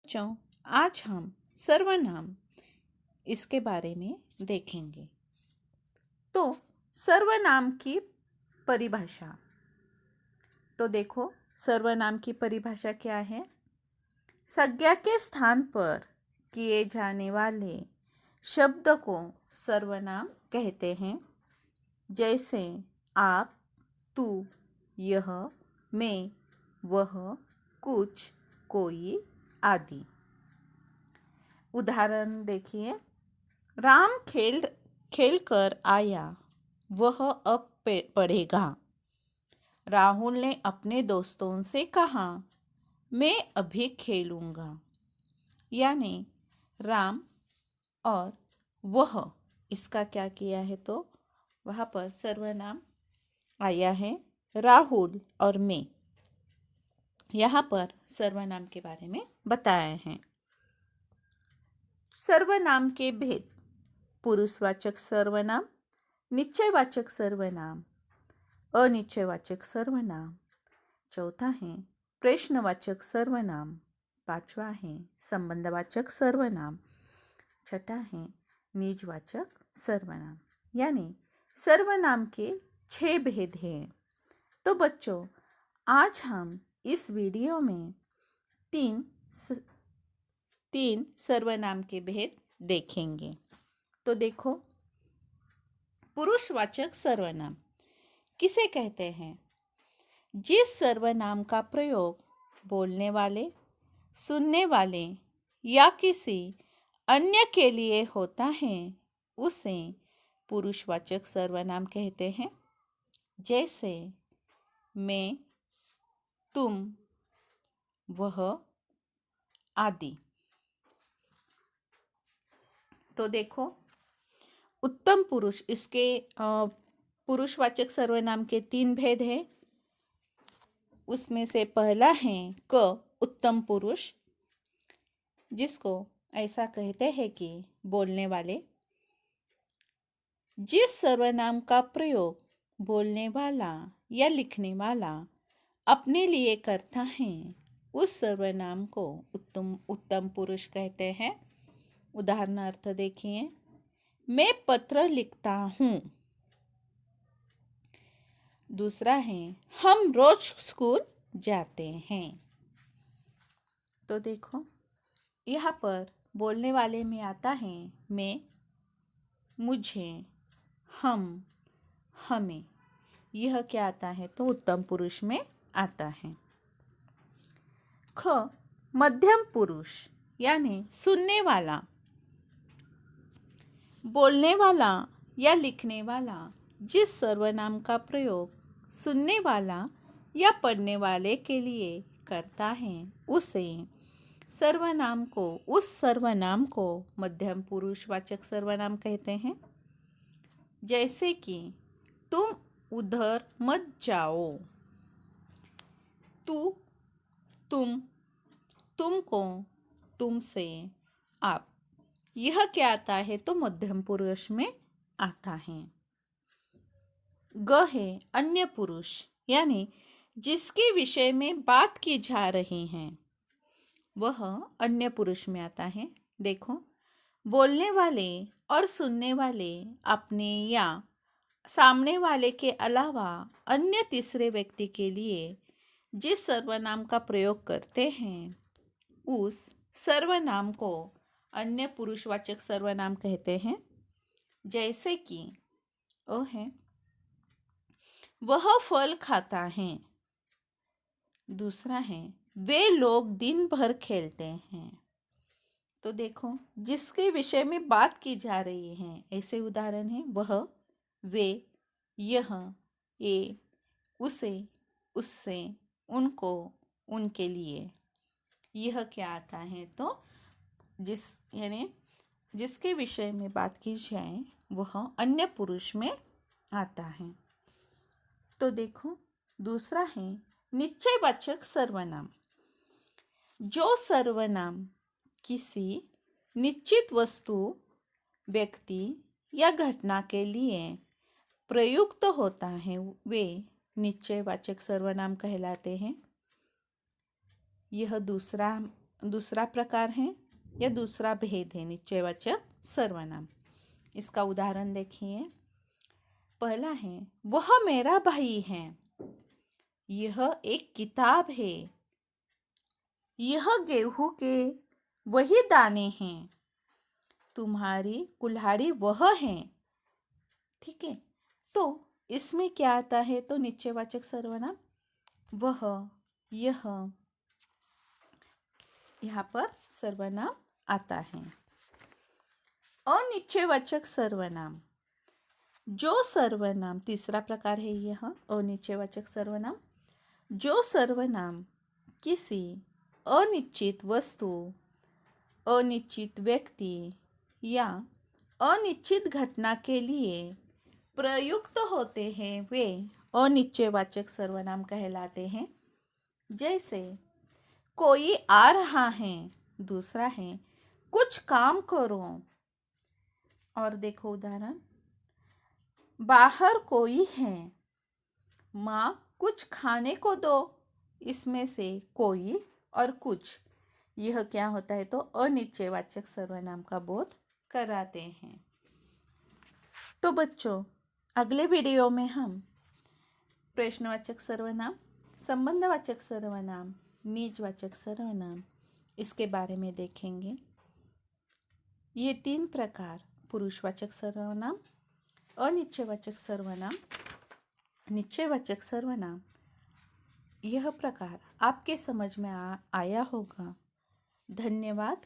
बच्चों, आज हम सर्वनाम इसके बारे में देखेंगे। तो सर्वनाम की परिभाषा, तो देखो सर्वनाम की परिभाषा क्या है। संज्ञा के स्थान पर किए जाने वाले शब्द को सर्वनाम कहते हैं। जैसे आप, तू, यह, मैं, वह, कुछ, कोई आदि। उदाहरण देखिए। राम खेल कर आया, वह अब पढ़ेगा। राहुल ने अपने दोस्तों से कहा, मैं अभी खेलूंगा। यानी राम और वह, इसका क्या किया है तो वहाँ पर सर्वनाम आया है। राहुल और मैं, यहाँ पर सर्वनाम के बारे में बताया है। सर्वनाम के भेद: पुरुषवाचक सर्वनाम, निश्चयवाचक सर्वनाम, अनिश्चयवाचक सर्वनाम। चौथा है प्रश्नवाचक सर्वनाम। पांचवा है संबंधवाचक सर्वनाम। छठा है निजवाचक सर्वनाम। यानी सर्वनाम के 6 भेद हैं। तो बच्चों, आज हम इस वीडियो में तीन सर्वनाम के भेद देखेंगे। तो देखो, पुरुषवाचक सर्वनाम किसे कहते हैं? जिस सर्वनाम का प्रयोग बोलने वाले, सुनने वाले या किसी अन्य के लिए होता है, उसे पुरुषवाचक सर्वनाम कहते हैं। जैसे मैं, तुम, वह आदि। तो देखो, उत्तम पुरुष, इसके पुरुषवाचक सर्वनाम के 3 भेद हैं। उसमें से पहला है क उत्तम पुरुष, जिसको ऐसा कहते हैं कि बोलने वाले। जिस सर्वनाम का प्रयोग बोलने वाला या लिखने वाला अपने लिए करता है, उस सर्वनाम को उत्तम पुरुष कहते हैं। उदाहरणार्थ देखिए। मैं पत्र लिखता हूँ। दूसरा है हम रोज स्कूल जाते हैं। तो देखो, यहाँ पर बोलने वाले में आता है मैं, मुझे, हम, हमें। यह क्या आता है तो उत्तम पुरुष में आता है। ख मध्यम पुरुष, यानी सुनने वाला, बोलने वाला या लिखने वाला जिस सर्वनाम का प्रयोग सुनने वाला या पढ़ने वाले के लिए करता है, उस सर्वनाम को मध्यम पुरुषवाचक सर्वनाम कहते हैं। जैसे कि तुम उधर मत जाओ, तू, तुम, तुमको, तुमसे, आप। यह क्या आता है तो मध्यम पुरुष में आता है। ग है अन्य पुरुष, यानी जिसके विषय में बात की जा रही है, वह अन्य पुरुष में आता है। देखो, बोलने वाले और सुनने वाले अपने या सामने वाले के अलावा अन्य तीसरे व्यक्ति के लिए जिस सर्वनाम का प्रयोग करते हैं, उस सर्वनाम को अन्य पुरुषवाचक सर्वनाम कहते हैं। जैसे कि ओ है वह फल खाता है। दूसरा है वे लोग दिन भर खेलते हैं। तो देखो, जिसके विषय में बात की जा रही है, ऐसे उदाहरण है वह, वे, यह, ये, उसे, उससे, उनको, उनके लिए। यह क्या आता है तो यानी जिसके विषय में बात की जाए, वह अन्य पुरुष में आता है। तो देखो, दूसरा है निश्चयवाचक सर्वनाम। जो सर्वनाम किसी निश्चित वस्तु, व्यक्ति या घटना के लिए प्रयुक्त होता है, वे निश्चयवाचक सर्वनाम कहलाते हैं। यह दूसरा दूसरा प्रकार है या दूसरा भेद है निश्चयवाचक सर्वनाम। इसका उदाहरण देखिए। पहला है, वह मेरा भाई है। यह एक किताब है। यह गेहूं के वही दाने हैं। तुम्हारी कुल्हाड़ी वह है। ठीक है, तो इसमें क्या आता है? तो निश्चयवाचक सर्वनाम वह, यह, यहाँ पर सर्वनाम आता है। अनिश्चयवाचक सर्वनाम, जो सर्वनाम, तीसरा प्रकार है यह अनिश्चयवाचक सर्वनाम, जो सर्वनाम किसी अनिश्चित वस्तु, अनिश्चित व्यक्ति या अनिश्चित घटना के लिए प्रयुक्त होते हैं वे अनिश्चयवाचक सर्वनाम कहलाते हैं। जैसे कोई आ रहा है, दूसरा है कुछ काम करो। और देखो उदाहरण, बाहर कोई है, माँ कुछ खाने को दो। इसमें से कोई और कुछ, यह क्या होता है? तो अनिश्चयवाचक सर्वनाम का बोध कराते हैं। तो बच्चों, अगले वीडियो में हम प्रश्नवाचक सर्वनाम, संबंधवाचक सर्वनाम, निजवाचक सर्वनाम, इसके बारे में देखेंगे। ये 3 प्रकार, पुरुषवाचक सर्वनाम, अनिश्चयवाचक सर्वनाम, निश्चयवाचक सर्वनाम, यह प्रकार आपके समझ में आया होगा। धन्यवाद।